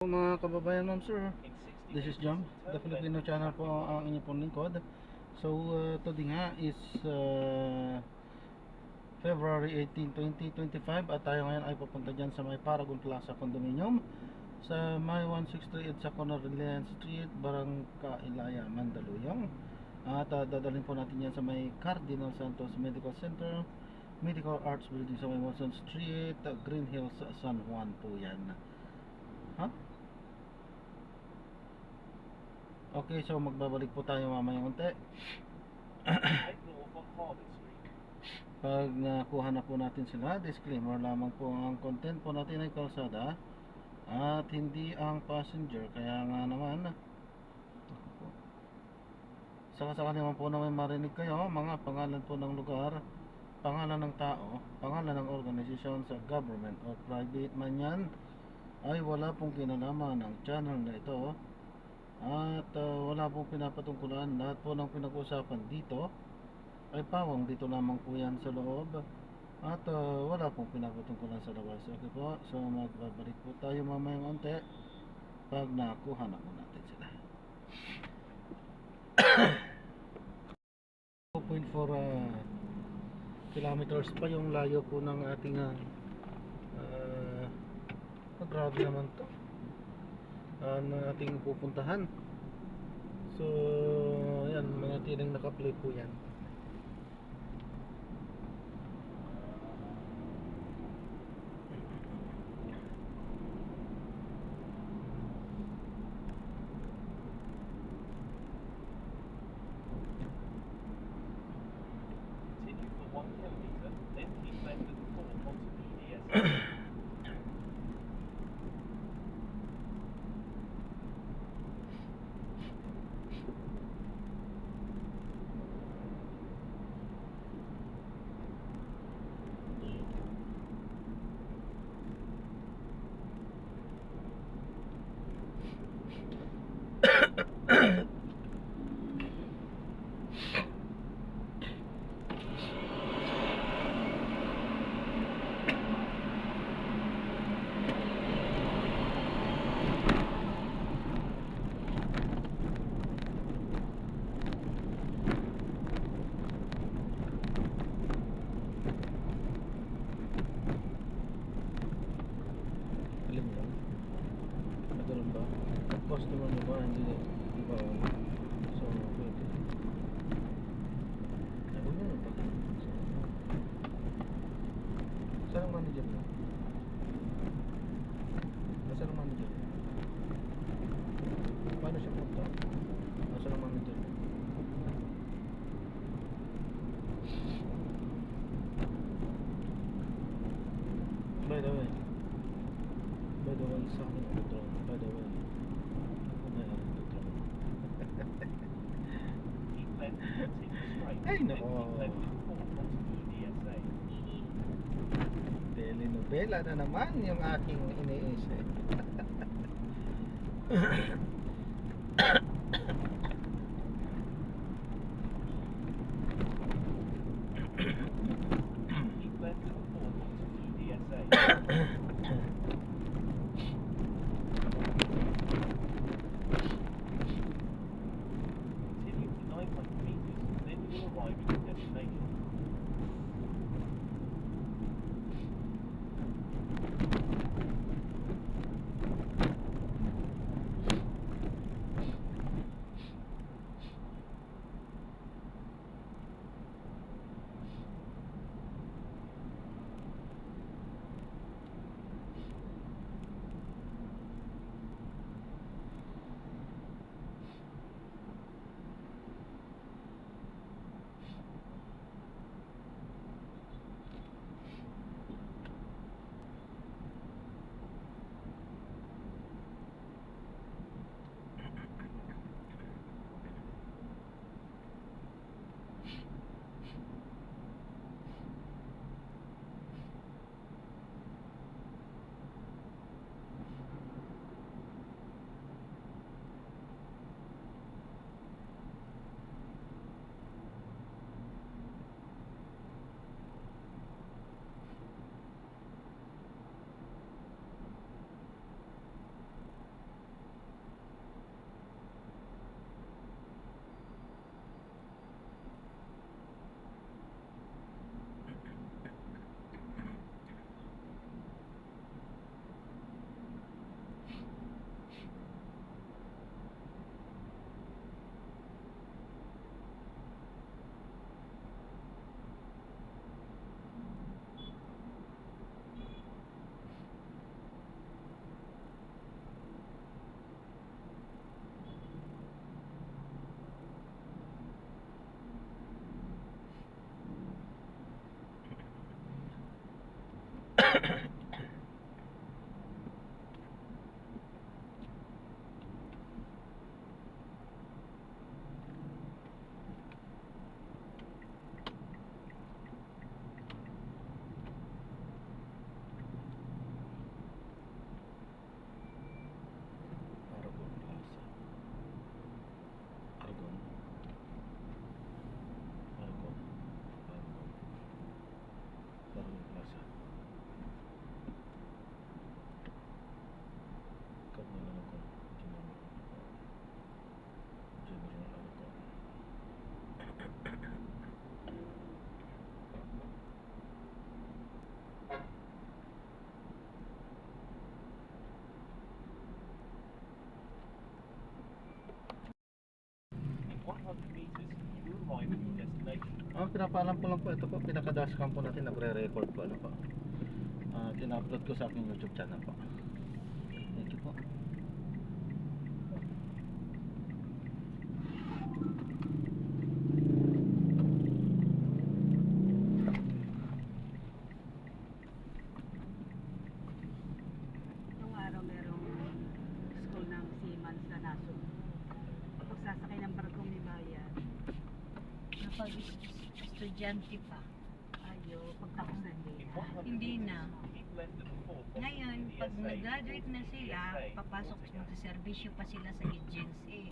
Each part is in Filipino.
Mga kababayan, ma'am sir, this is Jam, the Filipino channel po ang inyong pong lingkod. So today nga is February 18, 2025 at tayo ngayon ay papunta dyan sa may Paragon Plaza Condominium sa may 1638 sa corner Reliance Street, Barangka Ilaya, Mandaluyong. At dadalhin po natin yan sa may Cardinal Santos Medical Center, Medical Arts Building sa may Wilson Street, Green Hills, San Juan po yan. Okay, so magbabalik po tayo mamaya unti. Pag nakuha na po natin sila, disclaimer lamang po, ang content po natin ay kalsada at hindi ang passenger. Kaya nga naman, sakasakali naman po na may marinig kayo, mga pangalan po ng lugar, pangalan ng tao, pangalan ng organisasyon sa government or private man yan, ay wala pong kinalaman ng channel na ito. At wala pong pinapatungkulan. Lahat po ng pinag-uusapan dito ay pawang dito lamang po yan sa loob. At wala pong pinapatungkulan sa labas. Okay po, so magbabalik po tayo mamayang unti pag nakuha na po natin sila. 2.4 kilometers pa yung layo po ng ating grabe naman to na ating pupuntahan. So yan, mga tinang naka-play po yan. Continue for 1 kilometer, then keep left at the 4 onto EDS. Alam mo, nagkaroon ba? Customer mo ba? Hindi ba? So, pwede. Ano mo na ba? Saan ang manager mo? Nasaan ang manager mo? Paano siya punta? Nasaan ang manager mo? By the way, sa akin ang drone. By the way, ako may aking drone. Keep left, continue straight, Ay, then nako. keep left at 4 onto EDSA. Telenovela na naman yung aking iniisip. Keep left at 4 onto EDSA. Continue for 900 meters, then you will arrive at your destination. arrive at your destination. Pinapaalam ko lang po. Ito po, pinaka-dashcam po natin. Nagre-record po. Ano po. Tina-upload ko sa aking YouTube channel po. Thank you po. Nung araw merong school ng seaman na nasod. Kapag sasakay ng barkong may bayan, Kapag estudyante pa, ayo, pagtapos na hindi na. Keep left at the forecourt Ngayon, in the pag SA. nag-graduate na sila, papasok sa servisyo pa sila sa agency.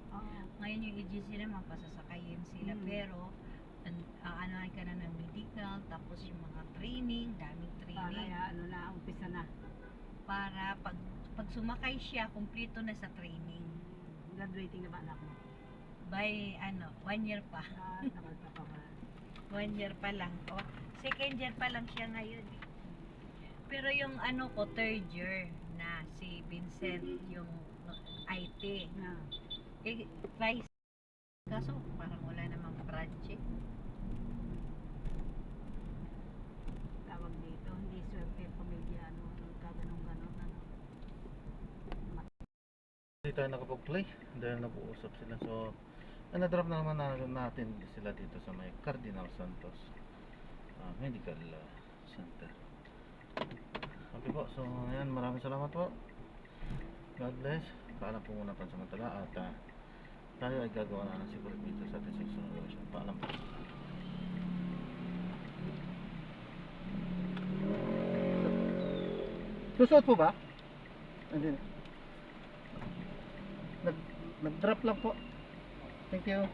Ngayon yung agency naman, pasasakayin sila. Pero, aanoan ka na ng medical, tapos yung mga training, daming para training. ano na, umpisa na. Para pag sumakay siya, kumpleto na sa training. Graduating na ba anak mo? By, 1 year pa. Nakal pa pa ba? 1 year pa lang. O, second year pa lang siya ngayon. Pero yung ko, third year na si Vincent, yung IT. Na, Try. Kaso, parang wala namang project. tawag dito, hindi swerte yung pamilya, ano, kaganong-ganon, ano. Hindi tayo nakapag-play dahil nag-uusap sila. So, na-drop na naman natin sila dito sa may Cardinal Santos Medical Center. Okay po, so ayan, maraming salamat po. God bless. Paalam po muna pansamantala at tayo ay gagawa na ng secret video sa ating section evaluation. Paalam po. Susuot po ba? Hindi. Nag-drop lang po. Thank you.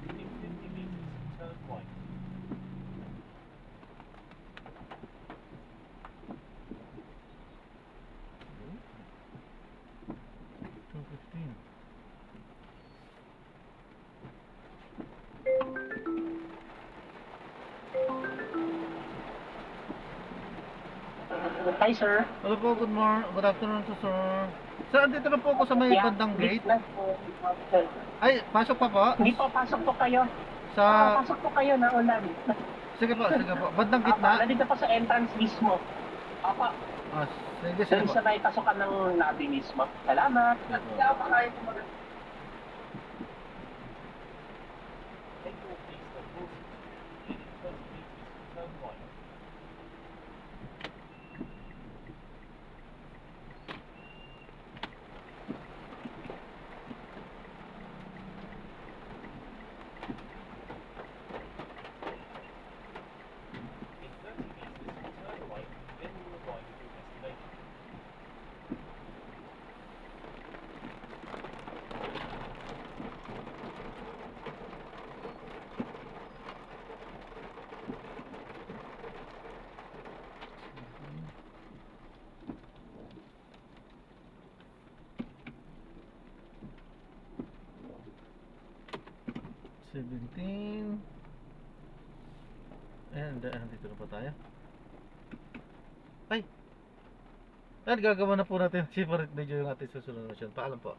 In 50 meters, turn right. $2.15. Hi, sir. Hello po, good afternoon to sir. Sir, andito na po ako sa may bandang gate. Lang po. Sir. Ay, pasok pa po. Hindi po, pasok po kayo. Sa, Pasok po kayo na ulan. sige po, bandang gitna. Nandito po sa entrance mismo. Apa, Sige, sige doon po. sa may pasokan ng lobby mismo. Salamat. Kaya pa kayo kumagal. Take northeast at Wilson Street. In 20 meters, turn right. In 30 meters, turn right, then you will arrive at your destination. $17. Ayan, dito na po tayo. Ay! Ayan, gagawa na po natin separate video yung ating susunod na siya. Paalam po.